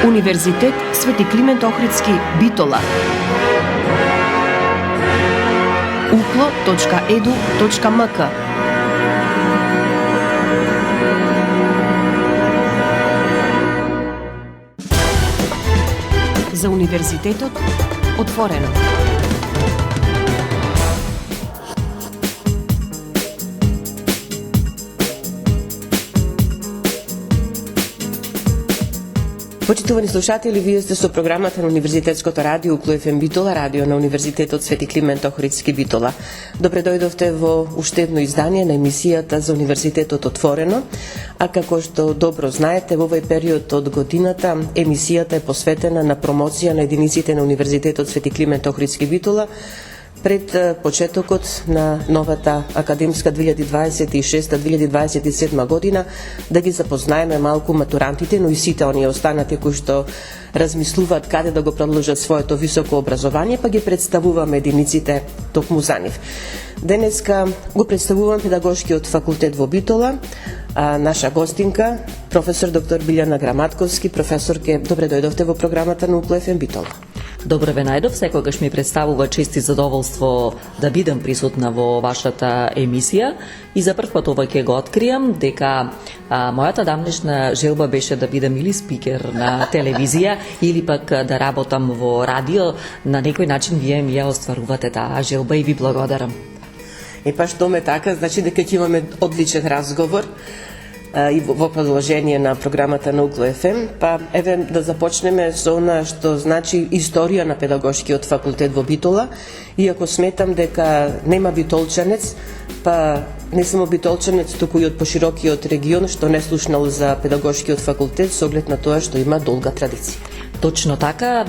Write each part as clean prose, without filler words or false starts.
Универзитет Свети Климент Охридски, Битола. uklo.edu.mk. За универзитетот отворено. Почитувани слушатели, вие сте со програмата на Универзитетското радио Укло ФМ Битола, радио на Универзитетот Свети Климент Охридски, Битола. Добре дојдовте во уште едно издание на емисијата за Универзитетот отворено, а како што добро знаете, во овој период од годината емисијата е посветена на промоција на единиците на Универзитетот Свети Климент Охридски, Битола пред почетокот на новата академска 2026-2027 година, да ги запознаеме малку матурантите, но и сите оние останати кои што размислуваат каде да го продолжат своето високо образование, па ги представуваме единиците токму за нив. Денеска го представувам педагошкиот факултет во Битола, наша гостинка, професор доктор Билјана Граматковски. Професорке, добре дојдовте во програмата на Укло ФМ Битола. Добре ве најдов, секогаш ми представува чест и задоволство да бидам присутна во вашата емисија и за прв пат ова ќе го откриам дека мојата давнешна желба беше да бидам или спикер на телевизија или пак да работам во радио. На некој начин вие ми ја остварувате таа желба и ви благодарам. Па што ме така, значи дека ќе имаме одличен разговор и во продолжение на програмата на Укло ФМ, па еве да започнеме со она што значи историја на педагошкиот факултет во Битола. Иако сметам дека нема битолчанец, па не само битолчанец, туку и од поширокиот регион што не слушнал за педагошкиот факултет со оглед на тоа што има долга традиција. Точно така,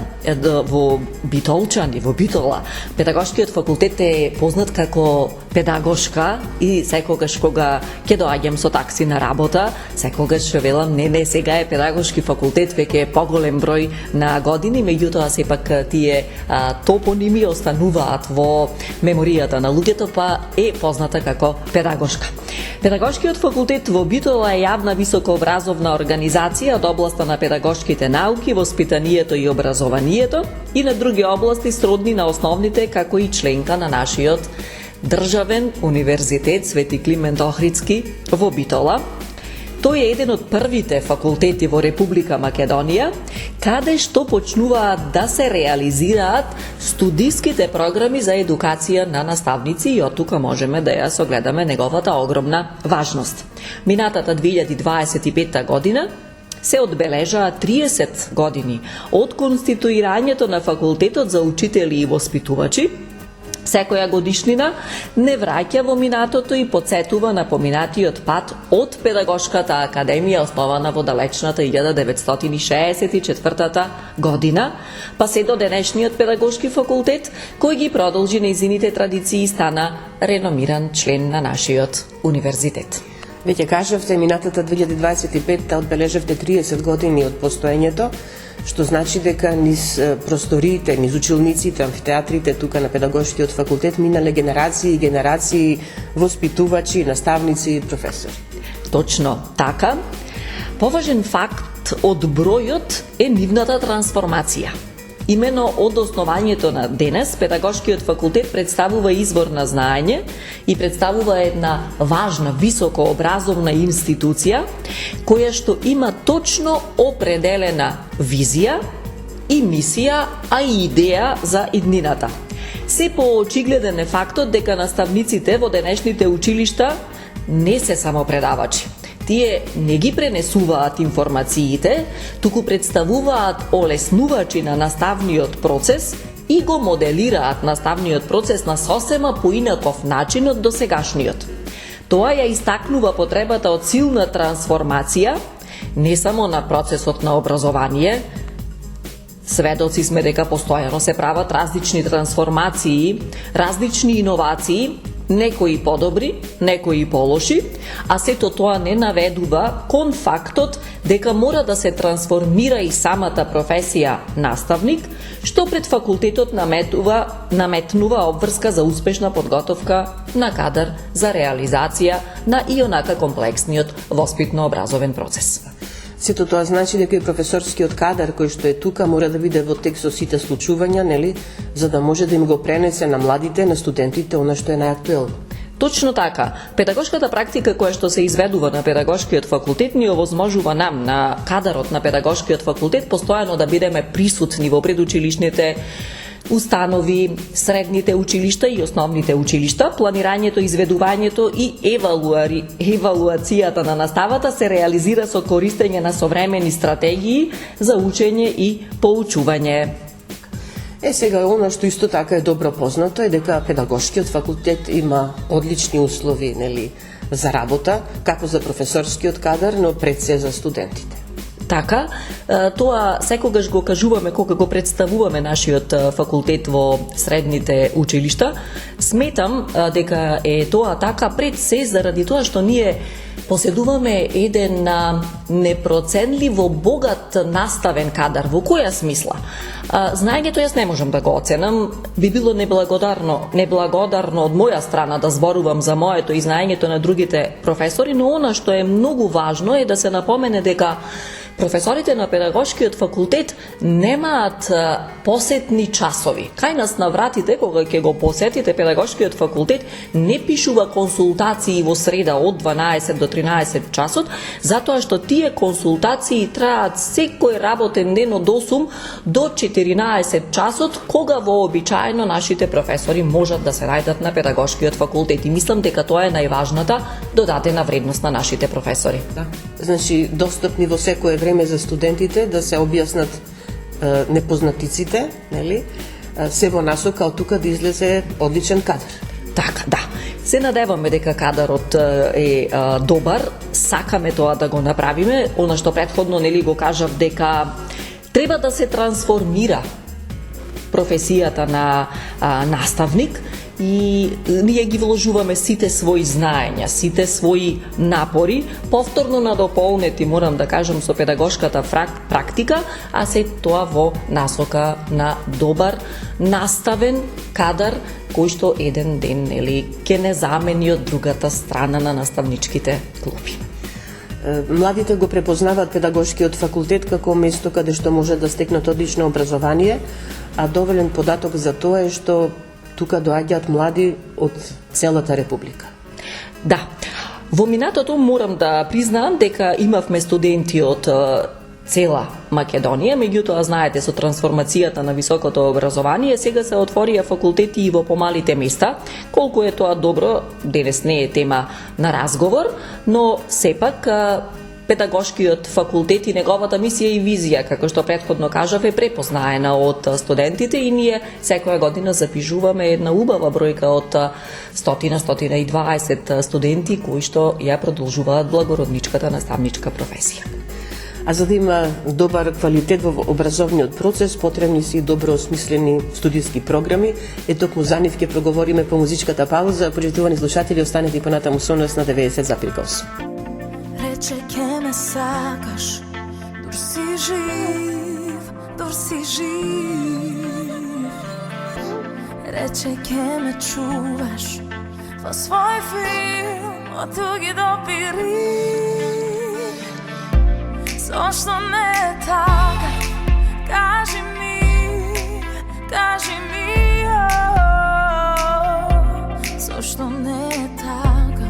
во Битолчани, во Битола, педагошкиот факултет е познат како педагошка и секогаш кога ќе доаѓам со такси на работа, секогаш велам не, сега е педагошки факултет, веќе е поголем број на години, меѓутоа сепак тие топоними остануваат во меморијата на луѓето, па е позната како педагошка. Педагошкиот факултет во Битола е јавна високообразовна организација од областа на педагошките науки, воспитанието и образованието и на други области сродни на основните, како и членка на нашиот државен универзитет Свети Климент Охридски во Битола. Тој е еден од првите факултети во Република Македонија, каде што почнуваат да се реализираат студиските програми за едукација на наставници и од тука можеме да ја согледаме неговата огромна важност. Минатата 2025 година се одбележаа 30 години од конституирањето на факултетот за учители и воспитувачи. Секоја годишнина не враќа во минатото и потсетува на поминатиот пат од педагошката академија основана во далечната 1964 година, па се до денешниот педагошки факултет, кој ги продолжи нејзините традиции и стана реномиран член на нашиот универзитет. Веќе кажавте, минатата 2025 одбележавте 30 години од постоењето, што значи дека низ просториите, низ училниците, амфитеатрите тука на педагошкиот факултет минале генерации и генерации воспитувачи, наставници и професори. Точно така. Поважен факт од бројот е нивната трансформација. Имено од основањето на денес, педагошкиот факултет представува извор на знаење и представува една важна, високообразовна институција, која што има точно определена визија и мисија, а и идеја за иднината. Се поочигледен е фактот дека наставниците во денешните училишта не се само предавачи. Тие не ги пренесуваат информациите, туку представуваат олеснувачи на наставниот процес и го моделираат наставниот процес на сосема поинаков начин од досегашниот. Тоа ја истакнува потребата од силна трансформација, не само на процесот на образование. Сведоци сме дека постојано се прават различни трансформации, различни иновации, некои подобри, некои полоши, а сето тоа не наведува кон фактот дека мора да се трансформира и самата професија наставник, што пред факултетот наметнува обврска за успешна подготовка на кадар за реализација на ионака комплексниот воспитно-образовен процес. Сето тоа значи дека и професорскиот кадар кој што е тука мора да биде во текст со сите случувања, нели, за да може да им го пренесе на младите, на студентите, она што е најактуелно. Точно така. Педагошката практика која што се изведува на педагошкиот факултет ни овозможува нам, на кадарот на педагошкиот факултет, постојано да бидеме присутни во предучилишните установи, средните училишта и основните училишта. Планирањето, изведувањето и евалуацијата на наставата се реализира со користење на современи стратегии за учење и поучување. Сега, оно што исто така е добро познато е дека педагошкиот факултет има одлични услови, нели, за работа, како за професорскиот кадар, но пред се за студентите. Така, тоа секогаш го кажуваме кога го представуваме нашиот факултет во средните училишта. Сметам дека е тоа така пред се заради тоа што ние поседуваме еден непроценливо богат наставен кадар. Во која смисла? Знаењето јас не можам да го оценам, би било неблагодарно од моја страна да зборувам за моето и знаењето на другите професори, но она што е многу важно е да се напомене дека професорите на педагошкиот факултет немаат посетни часови. Кај нас на вратите, кога ќе го посетите педагошкиот факултет, не пишува консултации во среда од 12 до 13 часот, затоа што тие консултации траат секој работен ден од 8 до 14 часот, кога вообичаено нашите професори можат да се најдат на педагошкиот факултет. И мислам дека тоа е најважната додадена вредност на нашите професори. Да. Значи, достапни во секое време за студентите да се објаснат непознатиците, нели? Се во насока од тука да излезе одличен кадар. Така, да. Се надеваме дека кадарот е добар, сакаме тоа да го направиме, она што претходно нели го кажав дека треба да се трансформира професијата на наставник и ние ги вложуваме сите своји знаења, сите своји напори, повторно надополнети, морам да кажам, со педагошката практика, а се тоа во насока на добар наставен кадар кој што еден ден нели ќе не замени од другата страна на наставничките клупи. Младите го препознаваат педагошкиот факултет како место каде што може да стекнат одлично образование, а доволен податок за тоа е што тука доаѓаат млади од целата република. Да. Во минатото морам да признаам дека имавме студенти од цела Македонија, меѓутоа знаете со трансформацијата на високото образование сега се отворија факултети и во помалите места. Колку е тоа добро, денес не е тема на разговор, но сепак педагошкиот факултет и неговата мисија и визија, како што претходно кажав, е препознаена од студентите и ние секоја година запишуваме една убава бројка од 100-120 студенти кои што ја продолжуваат благородничката наставничка професија. А за да има добар квалитет во образовниот процес, потребни се и добро осмислени студиски програми. Токму за нив ќе проговориме по музичката пауза. Почитувани слушатели, останете и понатаму со нас на 90,8. Рече ке ме сакаш, дур си жив, дур си жив. Рече ке ме чуваш во свој филм од туги допири. Зошто не е така? Кажи ми, зошто не е така?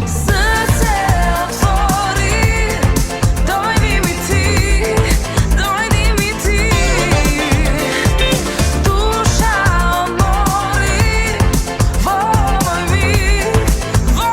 Срце отвори, дојди ми ти, душа одмори во мој мир, во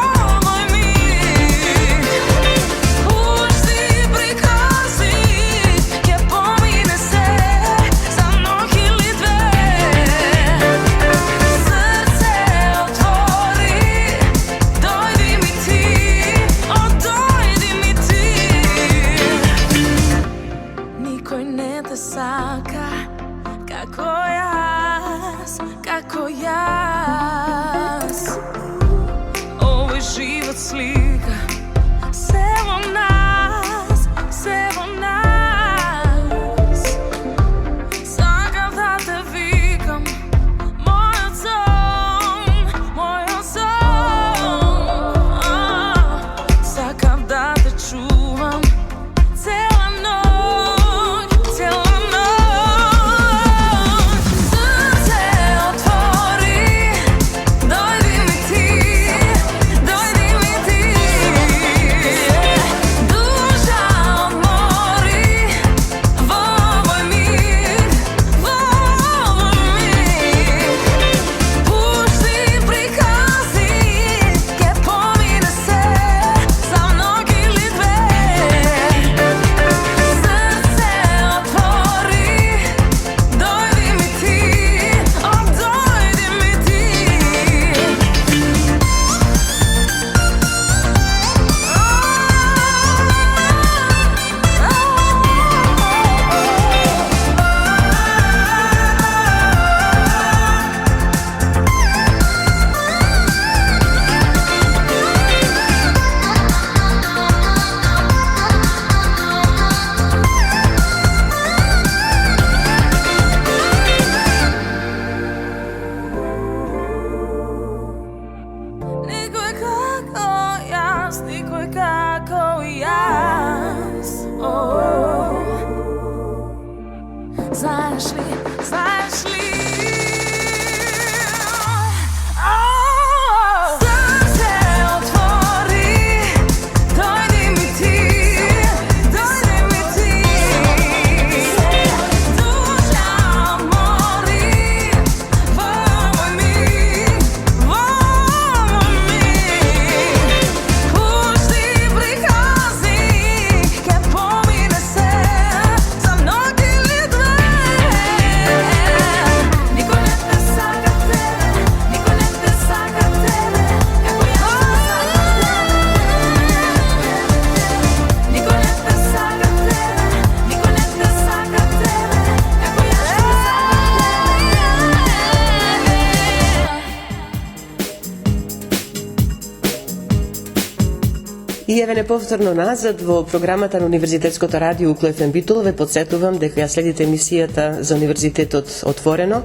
И еве неповторно назад во програмата на Универзитетското радио Укло ФМ Битола ве потсетувам дека ја следите емисијата за Универзитетот Отворено.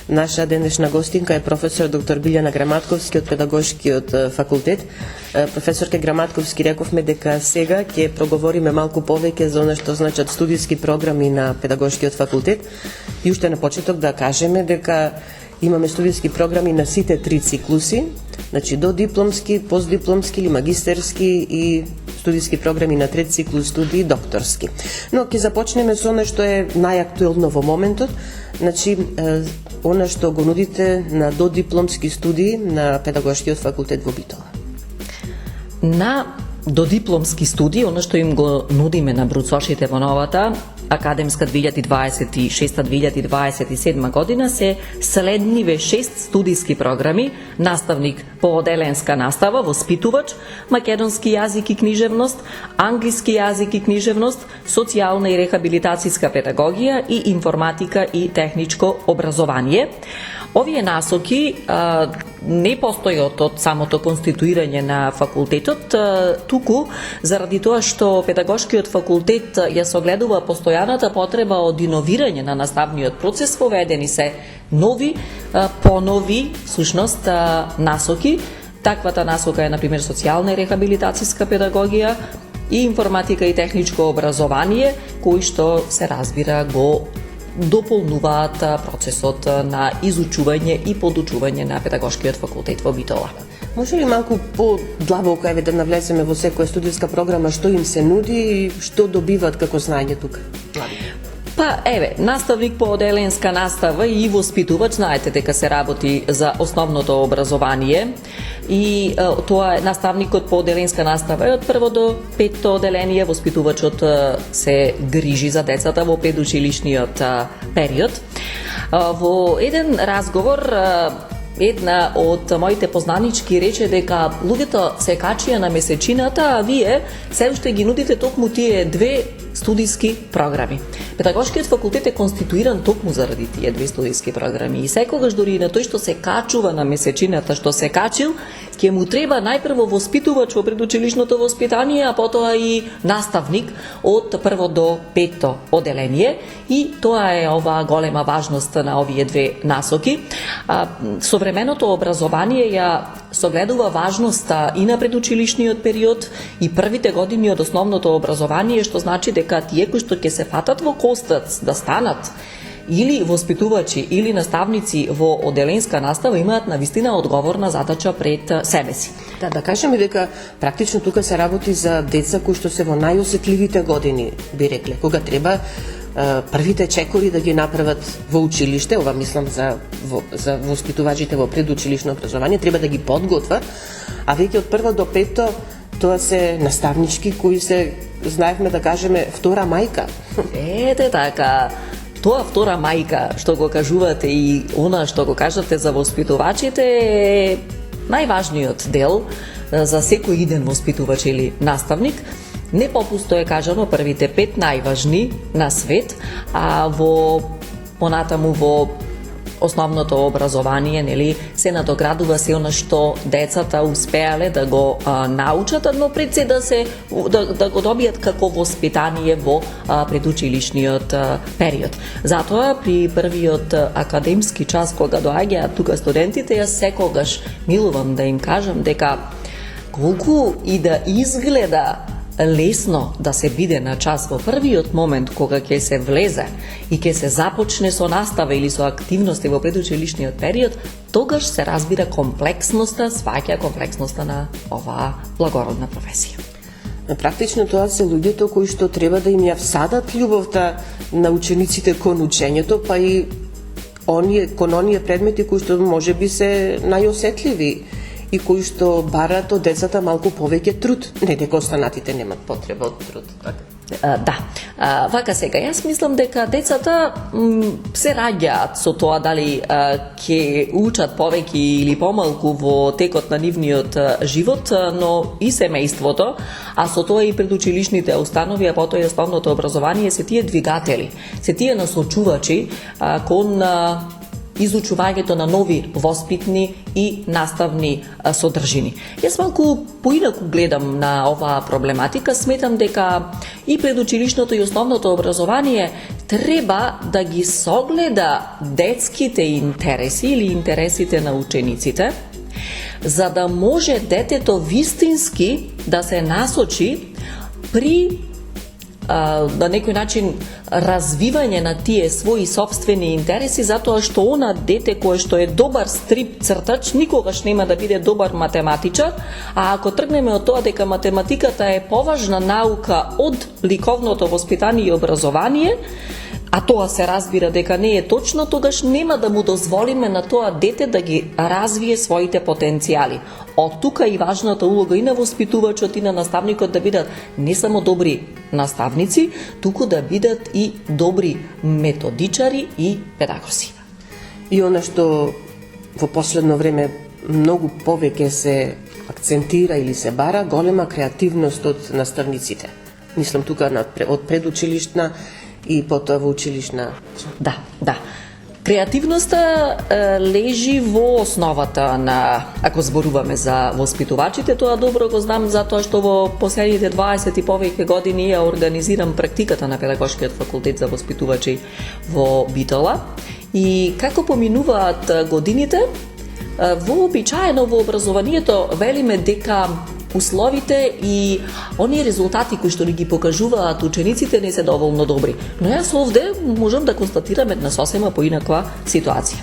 Наша денешна гостинка е професор доктор Билјана Граматковски од педагошкиот факултет. Професорке Граматковски, рековме дека сега ќе проговориме малку повеќе за она што значат студиски програми на педагошкиот факултет. И уште на почеток да кажеме дека имаме студиски програми на сите три циклуси, значи до дипломски, постдипломски или магистерски и студиски програми на трет циклус студии докторски. Но ќе започнеме со она што е најактуелно во моментот, значи она што го нудите на додипломски студии на педагошкиот факултет во Битола. На додипломски студии, оно што им го нудиме на бруцошите во новата академска 2026-2027 година се следниве 6 студиски програми: наставник по оделенска настава, воспитувач, македонски јазик и книжевност, англиски јазик и книжевност, социјална и рехабилитацијска педагогија и информатика и техничко образование. Овие насоки не постојат од самото конституирање на факултетот, туку заради тоа што педагошкиот факултет ја согледува постојаната потреба од иновирање на наставниот процес, воведени се нови, понови, всушност, насоки. Таквата насока е, например, социјална и рехабилитацијска педагогија и информатика и техничко образование, кои што се разбира го дополнуваат процесот на изучување и подучување на педагошкиот факултет во Битола. Може ли малку подлабоко да навлеземе во секоја студиска програма, што им се нуди и што добиваат како знаење тука? Па еве, наставник по оделенска настава и воспитувач, знаете дека се работи за основното образование и тоа е наставникот по оделенска настава е од прво до петто оделение, воспитувачот се грижи за децата во предучилишниот период. Во еден разговор една од моите познанички рече дека луѓето се качија на месечината, а вие се уште ги нудите токму тие две студиски програми. Педагошкиот факултет е конституиран токму заради тие две студиски програми и секогаш дори на тој што се качува на месечината, што се качил, ќе му треба најпрво воспитувач во предучилишното воспитание, а потоа и наставник од прво до петто оделение, и тоа е ова голема важност на овие две насоки. Современото образование ја согледува важноста и на предучилишниот период и првите години од основното образование, што значи дека тие кои што ќе се фатат во костац да станат или воспитувачи или наставници во оделенска настава имаат навистина одговорна задача пред себе си. Да кажеме дека практично тука се работи за деца кои што се во најосетливите години, би рекле, кога треба првите чекори да ги направат во училиште, ова мислам за воспитувачите во предучилишно образование, треба да ги подготват, а веќе од прво до петто тоа се наставнички кои се, знаевме да кажеме, втора мајка. Ете така. Тоа втора мајка што го кажувате и она што го кажате за воспитувачите е најважниот дел за секој иден воспитувач или наставник. Не попусто е кажано првите 5 најважни на свет, а понатаму во основното образование, нели, се надоградува се она што децата успеале да го научат, но пред се да го добијат како воспитание во предучилишниот период. Затоа при првиот академски час кога доаѓаат тука студентите, јас секогаш милувам да им кажам дека колку и да изгледа лесно да се биде на час во првиот момент кога ќе се влезе и ќе се започне со настава или со активности во предучилишниот период, тогаш се разбира комплексноста, сваќа комплексноста на оваа благородна професија. Практично тоа се луѓето кои што треба да им ја всадат љубовта на учениците кон учењето, па и кон оние предмети кои што можеби се најосетливи и кои што бараат од децата малку повеќе труд, не дека останатите немат потреба од труд. Да. Вака сега, јас мислам дека децата се раѓаат со тоа дали ќе учат повеќе или помалку во текот на нивниот живот, но и семејството, а со тоа и предучилишните установи, а потоа и основното образование се тие двигатели, се тие насочувачи кон изучувањето на нови воспитни и наставни содржини. Јас малку поинаку гледам на оваа проблематика, сметам дека и предучилишното и основното образование треба да ги согледа детските интереси или интересите на учениците, за да може детето вистински да се насочи при на некој начин развивање на тие своји собствени интереси, затоа што она дете кое што е добар стрип цртач никогаш нема да биде добар математичар, а ако тргнеме од тоа дека математиката е поважна наука од ликовното воспитание и образование, а тоа се разбира дека не е точно, тогаш нема да му дозволиме на тоа дете да ги развие своите потенцијали. Од тука и важната улога и на воспитувачот и на наставникот да бидат не само добри наставници, туку да бидат и добри методичари и педагози. И она што во последно време многу повеќе се акцентира или се бара, голема креативност од наставниците. Мислам тука од предучилишна и потоа во училишна. Да. Креативноста лежи во основата на, ако зборуваме за воспитувачите, тоа добро го знам затоа што во последните 20 и повеќе години ја организирам практиката на Педагошкиот факултет за воспитувачи во Битола. И како поминуваат годините, вообичаено во образованието велиме дека условите и оние резултати кои што ги покажуваат учениците не се доволно добри. Но јас овде можам да констатирам една сосема поинаква ситуација.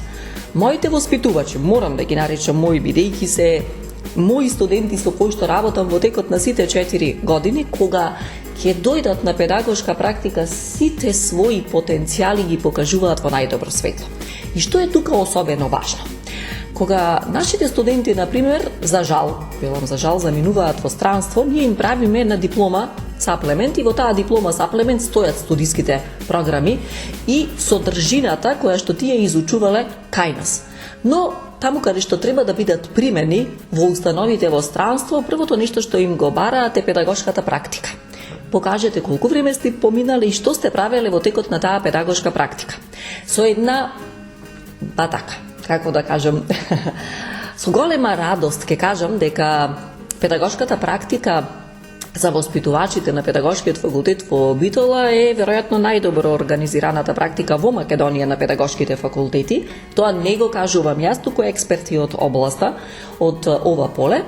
Моите воспитувачи, морам да ги наречам мои, бидејќи се мои студенти со кои што работам во текот на сите 4 години, кога ќе дојдат на педагошка практика, сите своји потенцијали ги покажуваат во најдобро светло. И што е тука особено важно? Кога нашите студенти, например, за жал, заминуваат во странство, ние им правиме на диплома саплемент и во таа диплома саплемент стојат студиските програми и содржината која што тие изучувале кај нас. Но таму каде што треба да бидат примени во установите во странство, првото нешто што им го бараат е педагошката практика. Покажете колку време сте поминале и што сте правеле во текот на таа педагошка практика. Со една како да кажам, со голема радост ќе кажам дека педагошката практика за воспитувачите на Педагошкиот факултет во Битола е веројатно најдобро организираната практика во Македонија на педагошките факултети. Тоа не го кажувам јас, туку експерти од областа, од ова поле.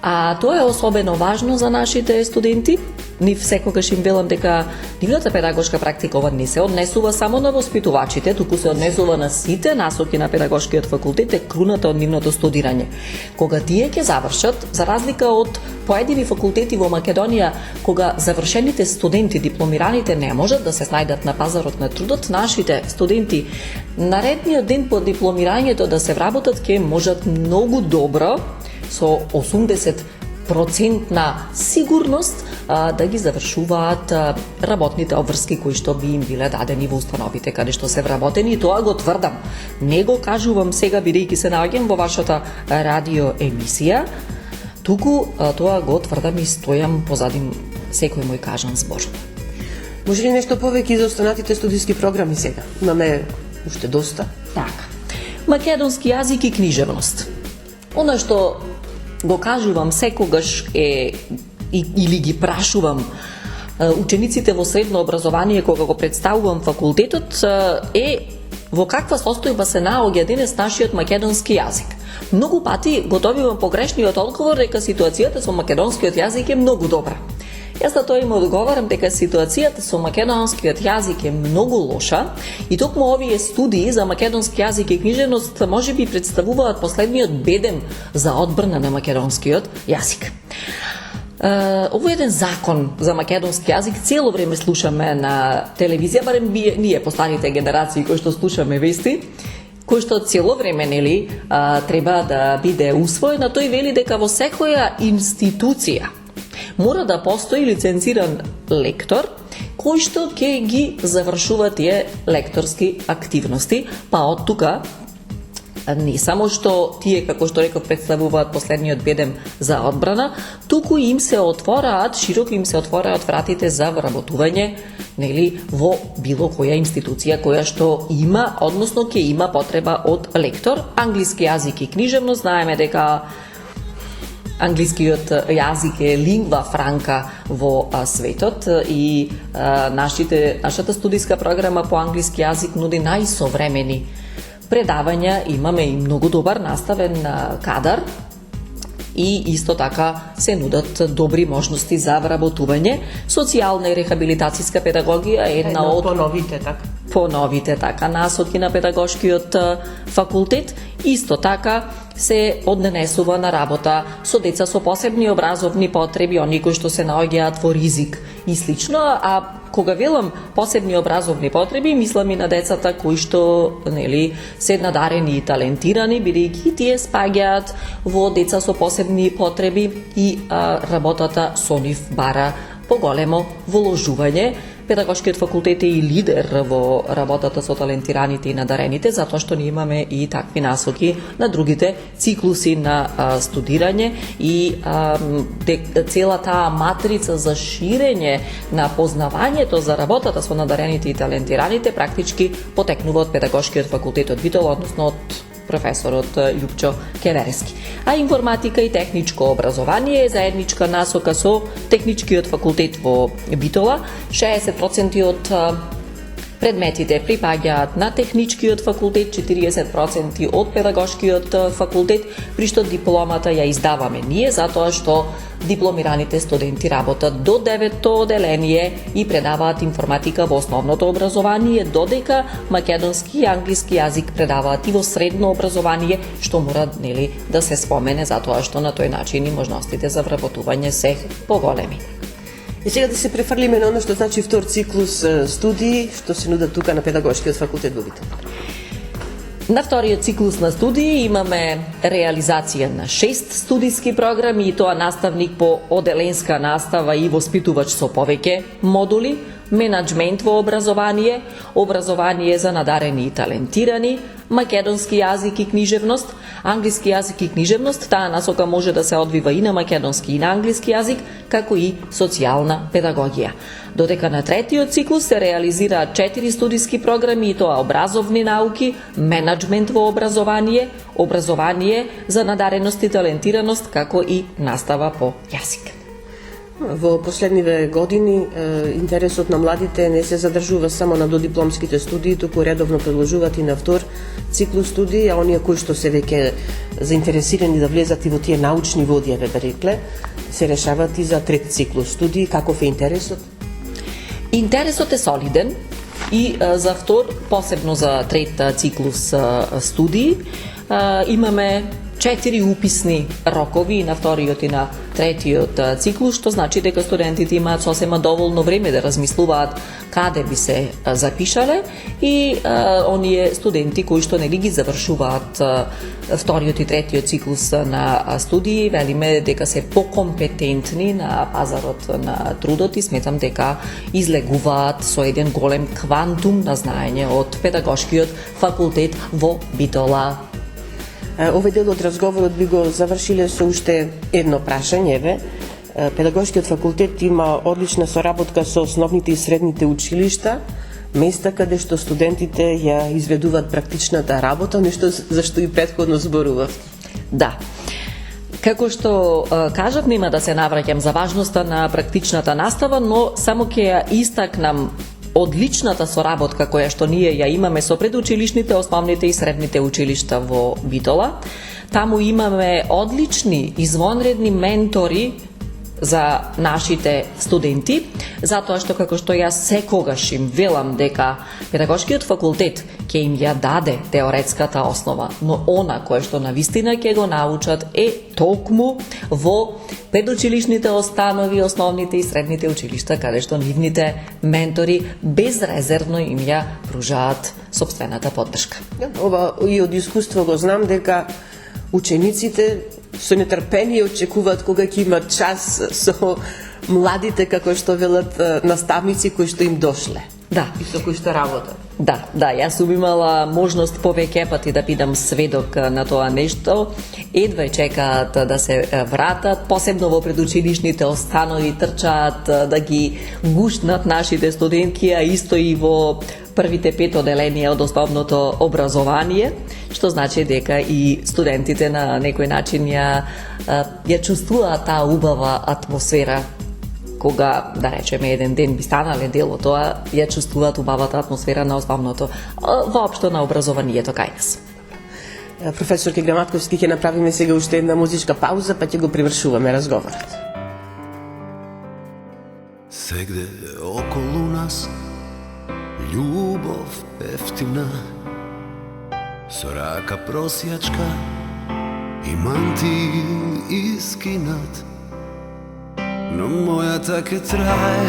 А тоа е особено важно за нашите студенти. Нив секогаш им велам дека нивната педагошка практика ова не се однесува само на воспитувачите, туку се однесува на сите насоки на Педагошкиот факултет, е круната од нивното студирање. Кога тие ќе завршат, за разлика од поедини факултети во Македонија, кога завршените студенти, дипломираните не можат да се снајдат на пазарот на трудот, нашите студенти наредниот ден по дипломирањето да се вработат ќе можат многу добро со 80% сигурност да ги завршуваат работните обврски кои што би им биле дадени во установите каде што се вработени, и тоа го тврдам. Не го кажувам сега бидејќи се наоѓам во вашата радио емисија, туку тоа го тврдам и стојам позади секој мој кажан збор. Може ли нешто повеќе за останатите студиски програми сега? Имаме уште доста. Така. Македонски јазик и книжевност. Она што го кажувам секогаш или ги прашувам учениците во средно образование кога го представувам факултетот е во каква состојба се наоѓа денес нашиот македонски јазик. Многу пати го добивам погрешниот одговор дека ситуацијата со македонскиот јазик е многу добра. Јас на тоа им одговарам дека ситуацијата со македонскиот јазик е многу лоша и токму овие студии за македонски јазик и книжевност можеби представуваат последниот бедем за одбрана на македонскиот јазик. Ово е еден закон за македонски јазик, цело време слушаме на телевизија, барем ние постарите генерации кои што слушаме вести, кој што цело време треба да биде усвоена. Тој вели дека во секоја институција мора да постои лицензиран лектор кој што ќе ги завршува тие лекторски активности, па од тука не само што тие, како што реков, представуваат последниот бедем за одбрана, туку им се отвораат, широко им се отвораат вратите за вработување, нели, во било која институција која што има, односно ќе има потреба од лектор. Англиски јазик и книжевност, знаеме дека англискиот јазик е лингва франка во светот и нашата студиска програма по англиски јазик нуди најсовремени предавања, имаме и многу добар наставен кадар и исто така се нудат добри можности за вработување. Социјална и рехабилитацијска педагогија е една од поновите така насоки на педагошкиот факултет. Исто така се однесува на работа со деца со посебни образовни потреби, оние кои што се наоѓаат во ризик и слично, а кога велам посебни образовни потреби, мислам и на децата кои што, нели, се надарени и талентирани, бидејќи тие спаѓаат во деца со посебни потреби и работата со нив бара поголемо вложување. Педагошкиот факултет е и лидер во работата со талентираните и надарените, затоа што ние имаме и такви насоки на другите циклуси на студирање и целата матрица за ширење на познавањето за работата со надарените и талентираните практички потекнува од Педагошкиот факултет од Битола, односно од професорот Љупчо Кеверески. А информатика и техничко образование е заедничка насока со Техничкиот факултет во Битола. 60% од предметите припаѓаат на Техничкиот факултет, 40% од Педагошкиот факултет, при што дипломата ја издаваме ние, затоа што дипломираните студенти работат до 9-то оделение и предаваат информатика во основното образование, додека македонски и англиски јазик предаваат и во средно образование, што мора, нели, да се спомене, затоа што на тој начин и можностите за вработување се поголеми. И сега да се префрлиме на оно што значи втор циклус студии, што се нудат тука на Педагошкиот факултет во Битола. На вториот циклус на студии имаме реализација на 6 студиски програми, и тоа наставник по оделенска настава и воспитувач со повеќе модули, менаџмент во образование, образование за надарени и талентирани, македонски јазик и книжевност, англиски јазик и книжевност. Таа насока може да се одвива и на македонски и на англиски јазик, како и социјална педагогија. Додека на третиот циклус се реализираат 4 студиски програми, и тоа образовни науки, менаџмент во образование, образование за надареност и талентираност, како и настава по јазик. Во последниве години интересот на младите не се задржува само на додипломските студии, туку редовно продолжуваат и на втор циклус студии, а оние кои што се веќе заинтересирани да влезат и во тие научни води, да рекле, се решават и за трет циклус студии. Каков е интересот? Интересот е солиден и за втор, посебно за трет циклус студии, имаме 4 уписни рокови на вториот и на третиот циклус, што значи дека студентите имаат сосема доволно време да размислуваат каде би се запишале, и оние студенти кои што нели ги завршуваат вториот и третиот циклус на студии, велиме дека се покомпетентни на пазарот на трудот и сметам дека излегуваат со еден голем квантум на знаење од Педагошкиот факултет во Битола. Овој дел од разговорот би го завршиле со уште едно прашање. Педагошкиот факултет има одлична соработка со основните и средните училишта, места каде што студентите ја изведуваат практичната работа, нешто за што и претходно зборував. Да. Како што кажав, нема да се навраќам за важноста на практичната настава, но само ќе ја истакнам одличната соработка која што ние ја имаме со предучилишните, основните и средните училишта во Битола. Таму имаме одлични, извонредни ментори за нашите студенти, затоа што како што јас секогаш им велам дека Педагошкиот факултет ќе им ја даде теоретската основа, но она кое што навистина ќе го научат е токму во предучилишните установи, основните и средните училишта, каде што нивните ментори безрезервно им ја пружаат сопствената поддршка. Ова и од искуство го знам дека учениците со нетрпение очекуваат кога ќе имат час со младите, како што велат наставници кои што им дошле. Да. и со кој што работа. Да, јас сум имала можност повеќе пати да бидам сведок на тоа нешто. Едва чекаат да се вратат, посебно во предучилишните останови трчаат да ги гушнат нашите студентки, а исто и во првите 5 оделенија од основното образование, што значи дека и студентите на некој начин ја чувствуваат таа убава атмосфера. Кога, да речеме, еден ден би станале дел од тоа, ја чувствуваат убавата атмосфера на основното, воопшто на образованието кај нас. Професорке Граматковски, ќе направиме сега уште една музичка пауза, па ќе го привршуваме разговорот. Сегде околу нас љубов ефтина, со рака просјачка и мантил искинат. Но мојата ке трае,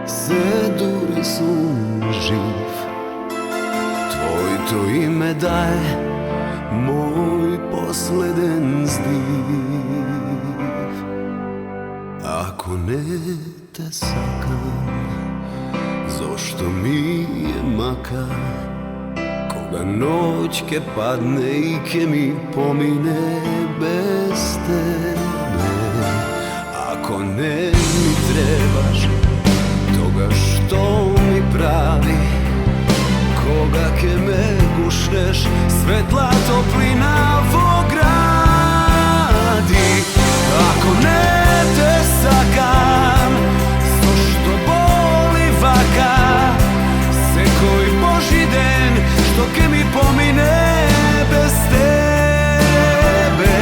се дури сум жив. Твоето име дае мој последен здив. Ако не те сакам, зошто ми е мака? Кога ноќ ке падне и ке ми помине без тебе. Ако не ми требаш, тога што ми прави? Кога ке ме гушнеш, светла топлина во гради. Ако не те сакам, зошто боли вака? Секој Божи ден, што ке ми помине без тебе.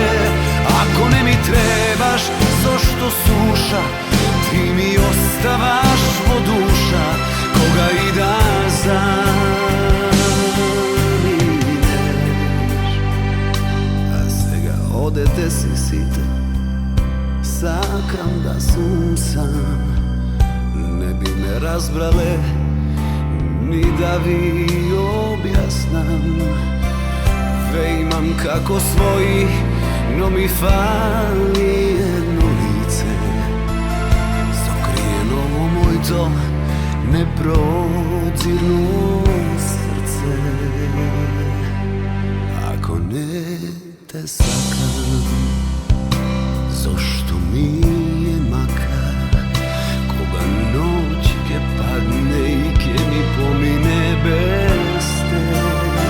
Ако не ми требаш, зошто суша ти ми оставаш во душа, кога и да заминеш. А сега одете си сите, сакам да сум сам. Не би ме разбрале, ни да ви објаснам. Ве имам како своји, но ми фали едно лице, сокриено во моето непроцирно срце. Ако не те сакам, зошто ми е мака? Кога ноќ ке падне и ке ми помине без тебе.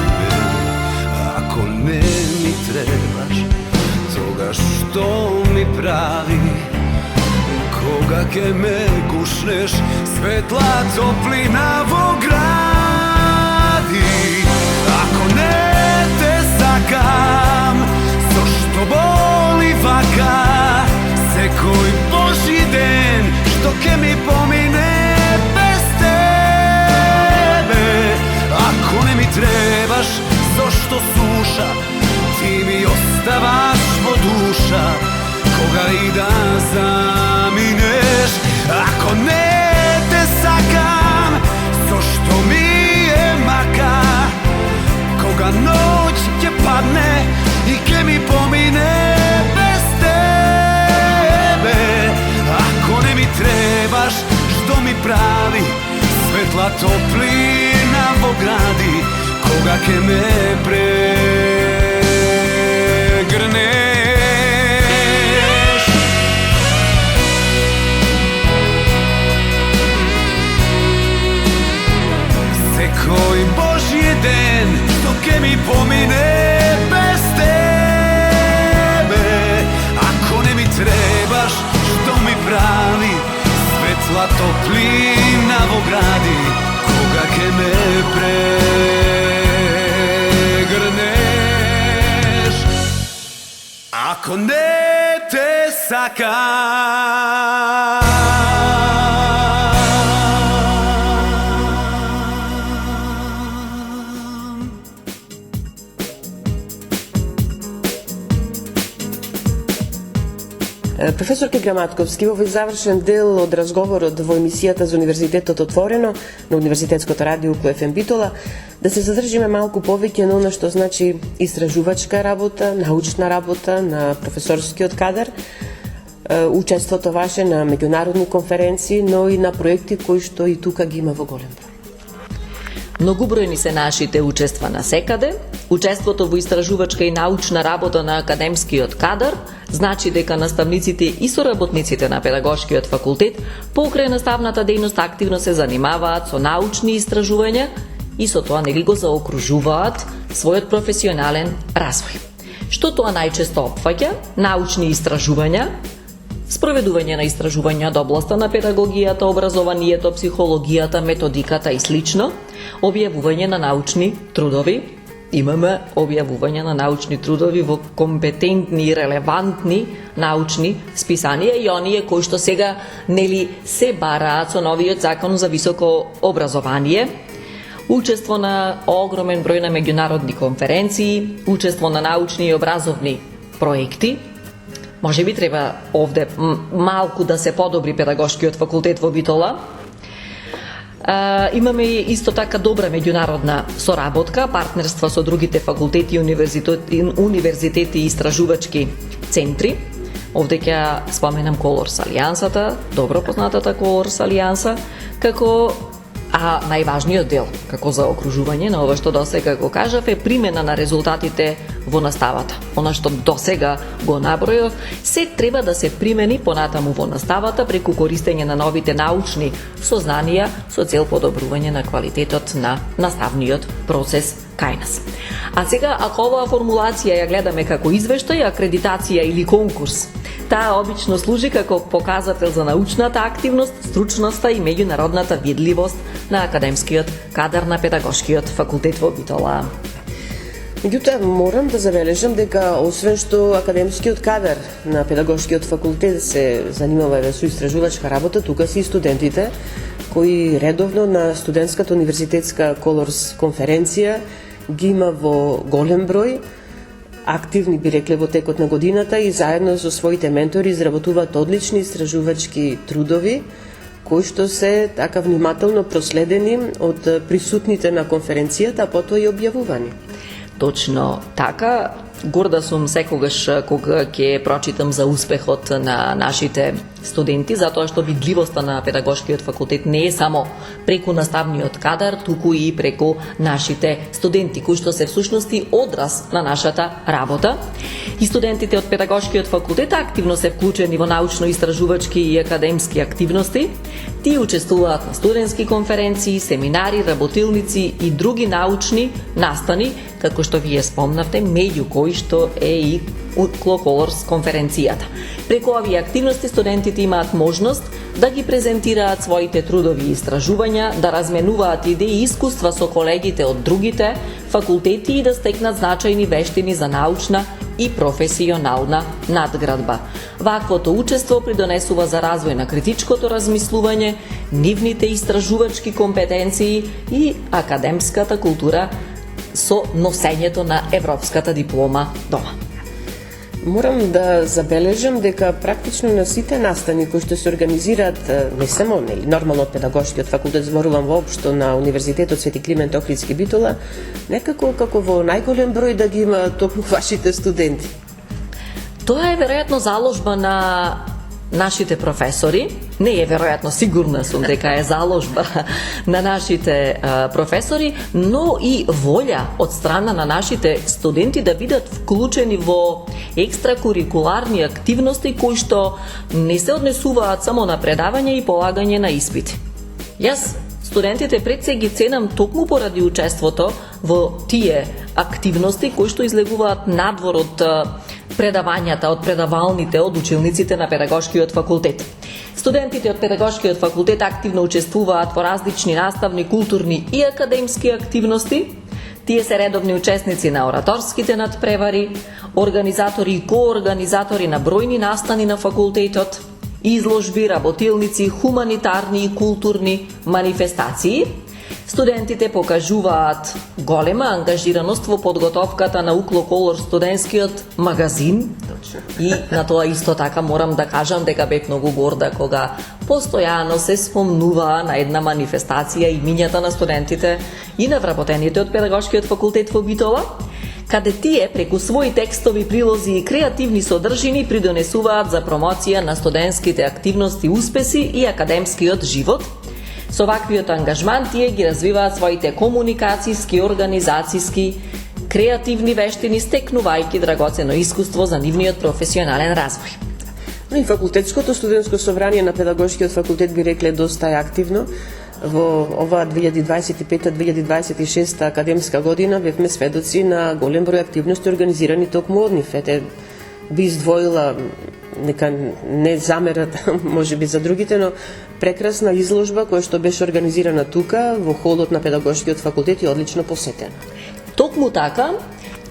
Ако не ми требаш, тога што ми прави? Кога ке ме гушнеш, светла топлина во гради. Ако не те сакам, зошто боли вака? Секој Божи ден, што ке ми помине без тебе. Ако не ми требаш, зошто суша ти ми оставаш во душа, кога и да заминеш. Ако не те сакам, зошто ми е мака? Кога ноќ ќе падне и ќе ми помине без тебе. Ако не ми требаш, што ми прави? Светла топлина во гради, кога ќе ме прегрнеш. Секој Божи ден, што ќе ми помине без тебе. Ако не ми требаш, што ми прави? Светла топлина во гради, кога ќе ме прегрнеш. Ако не те сакам. Професорке Граматковски, во овој завршен дел од разговорот во емисијата за Универзитетот отворено на Универзитетското радио УКФМ Битола, да се задржиме малку повеќе на она што значи истражувачка работа, научна работа на професорскиот кадар. учеството ваше на меѓународни конференции, но и на проекти кои што и тука ги има во голем број. Многобројни се нашите учества на секаде. Учеството во истражувачка и научна работа на академскиот кадар значи дека наставниците и соработниците на педагошкиот факултет покрај наставната дејност активно се занимаваат со научни истражувања и со тоа нели го заокружуваат својот професионален развој. Што тоа најчесто опфаќа? Научни истражувања, спроведување на истражувања од областа на педагогијата, образованието, психологијата, методиката и слично, објавување на научни трудови. Имаме објавување на научни трудови во компетентни и релевантни научни списанија и оние кои што сега нели се бараат со новиот закон за високо образование. Учество на огромен број на меѓународни конференции, учество на научни и образовни проекти. Може би треба овде малку да се подобри педагошкиот факултет во Битола. Имаме исто така добра меѓународна соработка, партнерства со другите факултети, универзитети и истражувачки центри. Овде ќе споменам Колорс Алијансата, добро познатата Колорс Алијанса, како најважниот дел, како за окружување на ова што досега го кажав, е примена на резултатите во наставата. Она што досега го набројав, се треба да се примени понатаму во наставата преку користење на новите научни сознанија со цел подобрување на квалитетот на наставниот процес кај нас. А сега, ако оваа формулација ја гледаме како извештај, акредитација или конкурс, таа обично служи како показател за научната активност, стручноста и меѓународната видливост на академскиот кадар на педагошкиот факултет во Битола. Меѓутоа, морам да забележам дека освен што академскиот кадар на педагошкиот факултет се занимава со истражувачка работа, тука се и студентите кои редовно на студентската универзитетска Колорс конференција ги има во голем број, активни би рекле во текот на годината и заедно со своите ментори изработуваат одлични истражувачки трудови кои што се така внимателно проследени од присутните на конференцијата, а потоа и објавувани. Точно така. Горда сум секогаш кога ќе прочитам за успехот на нашите студенти, затоа што видливоста на педагошкиот факултет не е само преку наставниот кадар, туку и преку нашите студенти, кои што се всушности одраз на нашата работа. И студентите од педагошкиот факултет активно се вклучени во научно-истражувачки и академски активности. Тие учествуваат на студентски конференции, семинари, работилници и други научни настани, како што вие спомнавте, меѓу кои што е и Колорс конференцијата. Преку овие активности студентите имаат можност да ги презентираат своите трудови и истражувања, да разменуваат идеи и искуства со колегите од другите факултети и да стекнат значајни вештини за научна и професионална надградба. Ваквото учество придонесува за развој на критичкото размислување, нивните истражувачки компетенции и академската култура со носењето на европската диплома дома. Морам да забележам дека практично на сите настани кои што се организираат не само нормално од педагошкиот факултет, зборувам воопшто на Универзитетот Свети Климент Охридски Битола, некако како во најголем број да ги има токму вашите студенти. Тоа е веројатно заложба на нашите професори, не е веројатно, сигурна сум дека е заложба на нашите професори, но и волја од страна на нашите студенти да бидат вклучени во екстракурикуларни активности кои што не се однесуваат само на предавање и полагање на испити. Јас студентите пред се ги ценам токму поради учеството во тие активности кои што излегуваат надвор од предавањата, од предавалните, од училниците на педагошкиот факултет. Студентите од педагошкиот факултет активно учествуваат во различни наставни, културни и академски активности. Тие се редовни учесници на ораторските надпревари, организатори и коорганизатори на бројни настани на факултетот, изложби, работилници, хуманитарни и културни манифестации. Студентите покажуваат голема ангажираност во подготовката на Укло Колорс студентскиот магазин. И на тоа исто така морам да кажам дека бев многу горда кога постојано се спомнува на една манифестација имињата на студентите и на вработените од педагошкиот факултет во Битола, каде тие преку своји текстови, прилози и креативни содржини придонесуваат за промоција на студентските активности, успеси и академскиот живот. Со ваквиот ангажман тие ги развиваат своите комуникацијски, организацијски, креативни вештини, стекнувајќи драгоцено искуство за нивниот професионален развој. И факултетското студентско собрание на педагошкиот факултет би рекле доста е активно. Во оваа 2025-2026 академска година бевме сведоци на голем број активности организирани токму од нив. Ете, би издвоила, нека не замерат можеби за другите, но прекрасна изложба која што беше организирана тука во холот на педагошкиот факултет и одлично посетена. Токму така,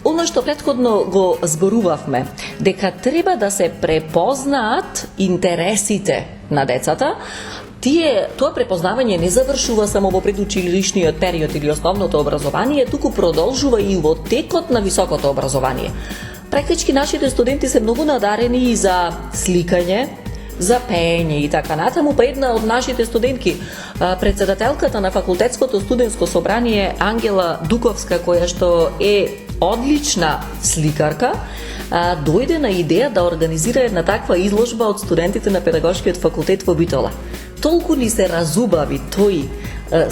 она што претходно го зборувавме, дека треба да се препознаат интересите на децата, тоа препознавање не завршува само во предучилишниот период или основното образование, туку продолжува и во текот на високото образование. Практички нашите студенти се многу надарени и за сликање, за пеење и така натаму, па една од нашите студентки, председателката на факултетското студентско собрание Ангела Дуковска, која што е одлична сликарка, дојде на идеја да организира една таква изложба од студентите на педагошкиот факултет во Битола. Толку ни се разубави тој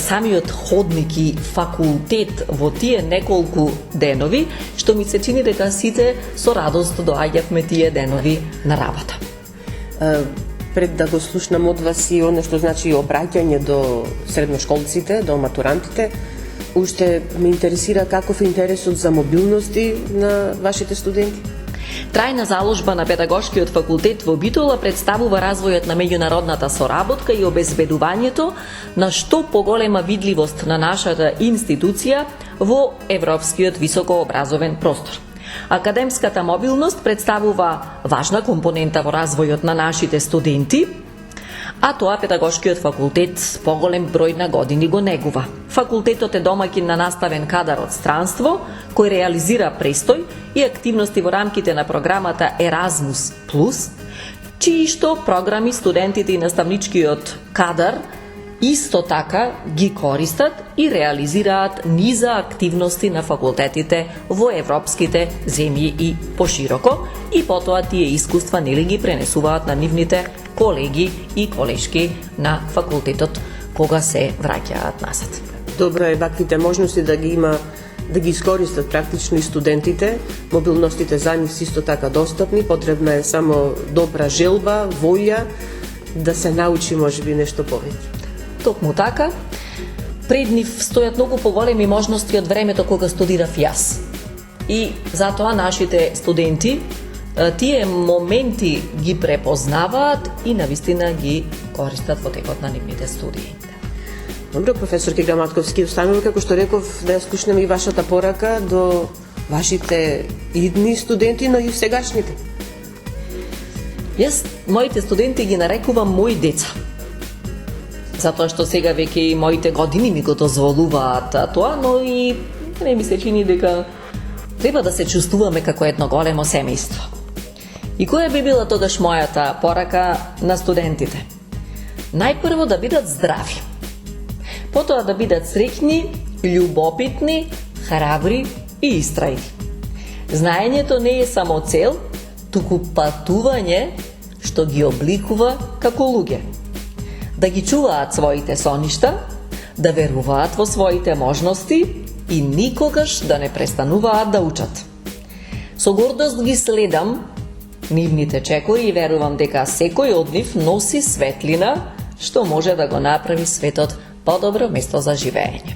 самиот ходник и факултет во тие неколку денови, што ми се чини дека сите со радост доаѓавме тие денови на работа. Пред да го слушнам од вас и оно што значи обраќање до средношколците, до матурантите, уште ме интересира каков е интересот за мобилности на вашите студенти? Трајна заложба на педагошкиот факултет во Битола представува развојот на меѓународната соработка и обезбедувањето на што поголема видливост на нашата институција во европскиот високообразовен простор. Академската мобилност представува важна компонента во развојот на нашите студенти, а тоа педагошкиот факултет поголем број на години го негува. Факултетот е домаќин на наставен кадар од странство, кој реализира престој и активности во рамките на програмата Erasmus+, чии што програми студентите и наставничкиот кадар исто така ги користат и реализираат низа активности на факултетите во европските земји и пошироко, и потоа тие искуства нели ги пренесуваат на нивните колеги и колешки на факултетот кога се враќаат назад. Добро е ваквите можности да ги има, да ги искористат практично и студентите. Мобилностите за нив се исто така достапни, потребна е само добра желба, волја да се научи можеби нешто повеќе. Токму така, пред нив стојат многу поголеми можности од времето кога студирав јас. И затоа нашите студенти тие моменти ги препознаваат и навистина ги користат во текот на нивните студии. Добро, професор Граматковски, останува како што реков да ја слушнеме и вашата порака до вашите идни студенти, но и сегашните. Јас моите студенти ги нарекувам мои деца. Затоа што сега веќе и моите години ми го дозволуваат тоа, но и не ми се чини дека треба да се чувствуваме како едно големо семејство. И која би била тогаш мојата порака на студентите? Најпрво да бидат здрави. Потоа да бидат среќни, љубопитни, храбри и истрајни. Знаењето не е само цел, туку патување што ги обликува како луѓе. Да ги чуваат своите соништа, да веруваат во своите можности и никогаш да не престануваат да учат. Со гордост ги следам нивните чекори и верувам дека секој од нив носи светлина што може да го направи светот подобро место за живење.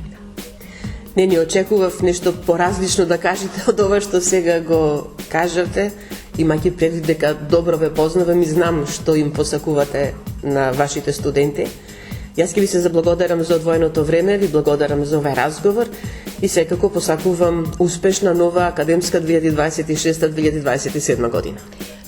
Не ни очекував нешто поразлично да кажете од ова што сега го кажате, имајќи предвид дека добро ве познавам и знам што им посакувате на вашите студенти. Јас ќе ви се заблагодарам за одвоеното време, ви благодарам за овај разговор и секако посакувам успешна нова академска 2026-2027 година.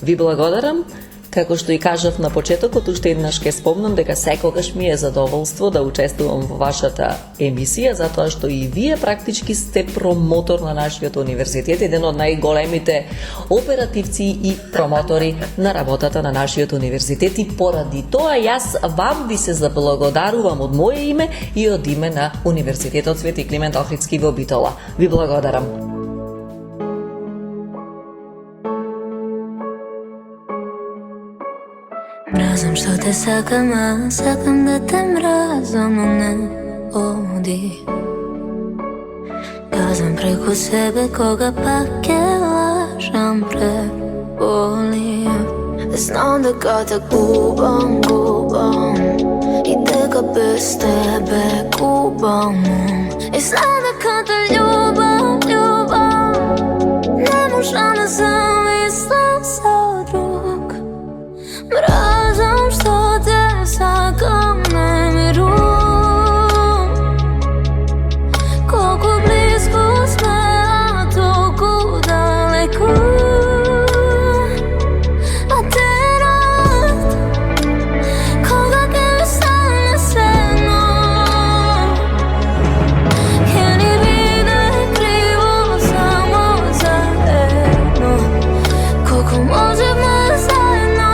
Ви благодарам. Како што и кажав на почетокот, уште еднаш ке спомнам дека секогаш ми е задоволство да учествувам во вашата емисија, затоа што и вие практички сте промотор на нашиот универзитет, еден од најголемите оперативци и промотори на работата на нашиот универзитет, и поради тоа јас вам ви се заблагодарувам од моје име и од име на Универзитетот Свети Климент Охридски во Битола. Ви благодарам. Мразам што те сакам, а сакам да те мразам, но не оди. Казвам преку себе кога пак ќе лажам, преболи. Знам дека те губам и дека без тебе губам. И знам дека те љубам, не можам да замислам за друг. Мразам што те сакам, не мирувам. Колку близко сме, а толку далеко. А терат, кога ќе ми стане сено, ќе ни биде криво само заедно. Колку можеме заедно.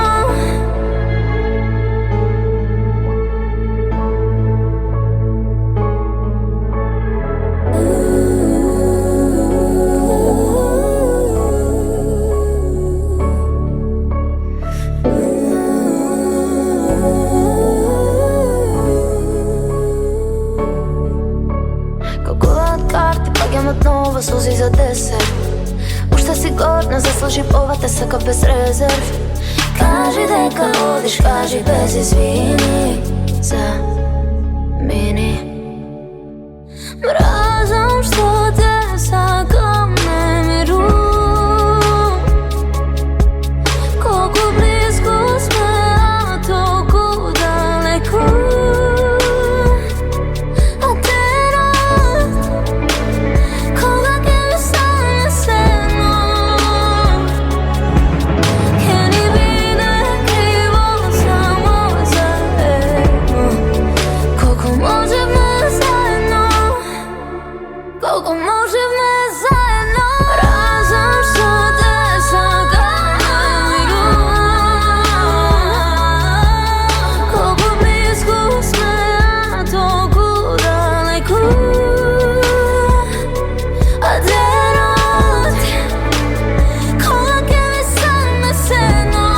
Калкуваат карти, паѓам однова, сузи за десет. Уште си горна, заслужи ова, те сака без резерв. Кажи дека одиш, кажи без извини за мини. Мразам што те сакам, не мирувам. Колку близко сме, а толку далеко. А терат, кога ќе ми стане сено, ќе ни биде криво само заедно. Колку можеме заедно, колку можеме заедно. Мразам што те сакам, не мирувам. Колку близко сме, а толку далеко. А терат, кога ќе ми стане сено,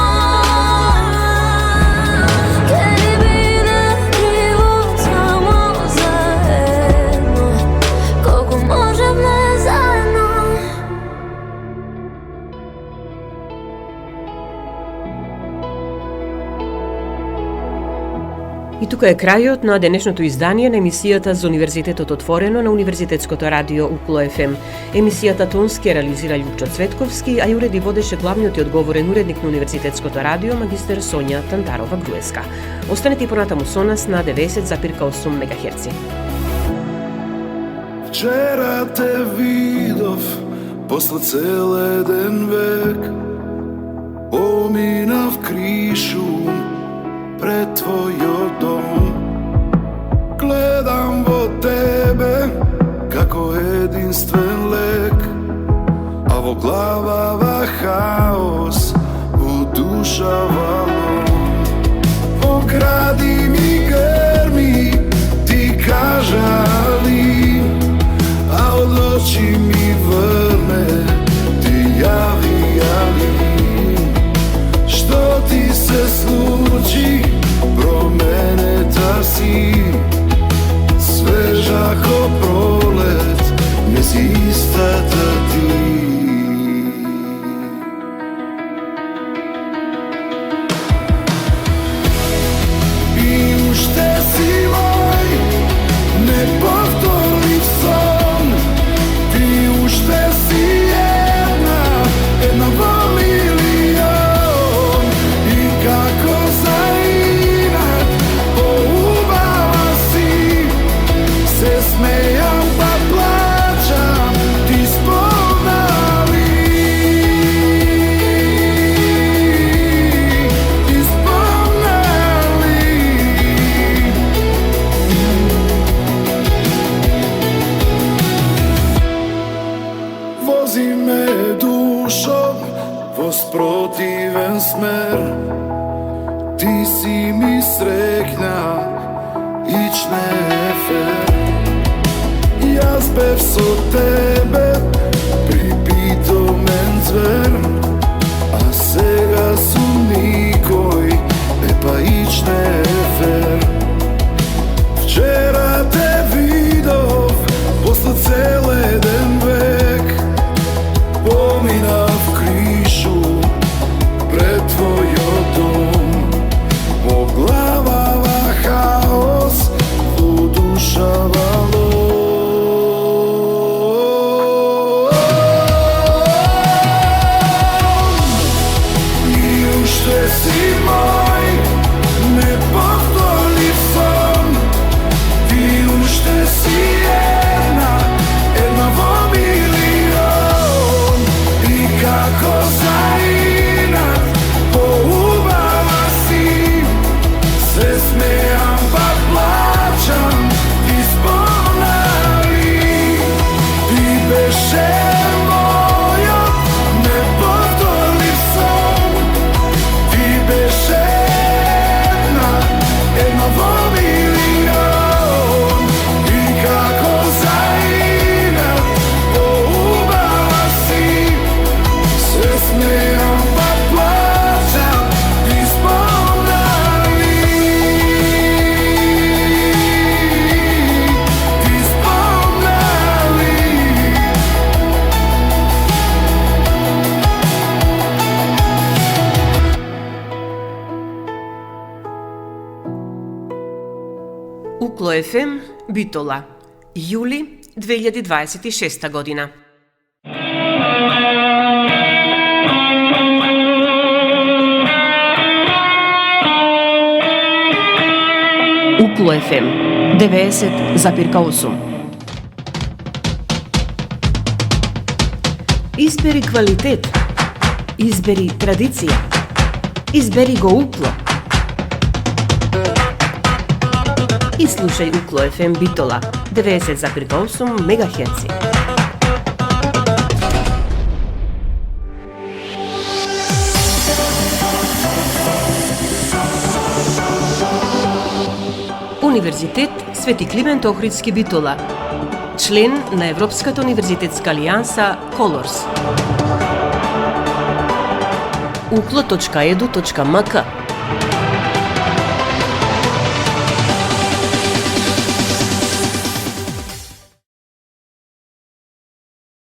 ќе ни биде криво само заедно. Колку можеме заедно. И тука е крајот на денешното издание на емисијата за Универзитетот отворено на Универзитетското радио Укло ФМ. Емисијата тонски реализира Лјупчо Цветковски, а ја уреди водеше главниот и одговорен уредник на Универзитетското радио магистер Сонја Тантарова-Груеска. Останете и понатаму со нас на 90,8 МГц. Вчера те видов, после цел еден век, поминав кришум пред твојот дом. Гледам во тебе како единствен лек, а во главава хаос, во душа валом. Во гради ми грми, ти кажали, а од очи ми врне, ти јави. Што ти се случи, променета си, свежа ко пролет, не си истата ти. И уште си мој неповторлив сон, ти уште си една во милион. И како заинат поубава си, се смејам па плачам, ти спомнали. Ти спомнали. Вози ме душо во спротивен смер, ти си ми срекна, ич не е фер. Јас бев со тебе, припитомен звер, а сега сум никој, уште си мој неповторлив сон. Ти уште си една во милион. И како заинат поубава си, се смеам па плачам, ти спомнали. Ти беше мојот неповторлив сон. Ти беше една во милион. И како заинат поубава си, се смеам па плачам, ти спомнали. Ти спомнали. Укло ФМ, Битола, јули 2026 година. Укло ФМ 90,8. Избери квалитет, избери традиција, избери го Укло. И слушај Укло ФМ Битола 90,8 мегахерци. Универзитет Свети Климент Охридски Битола. Член на Европската универзитетска алијанса Колорс. uklo.edu.mk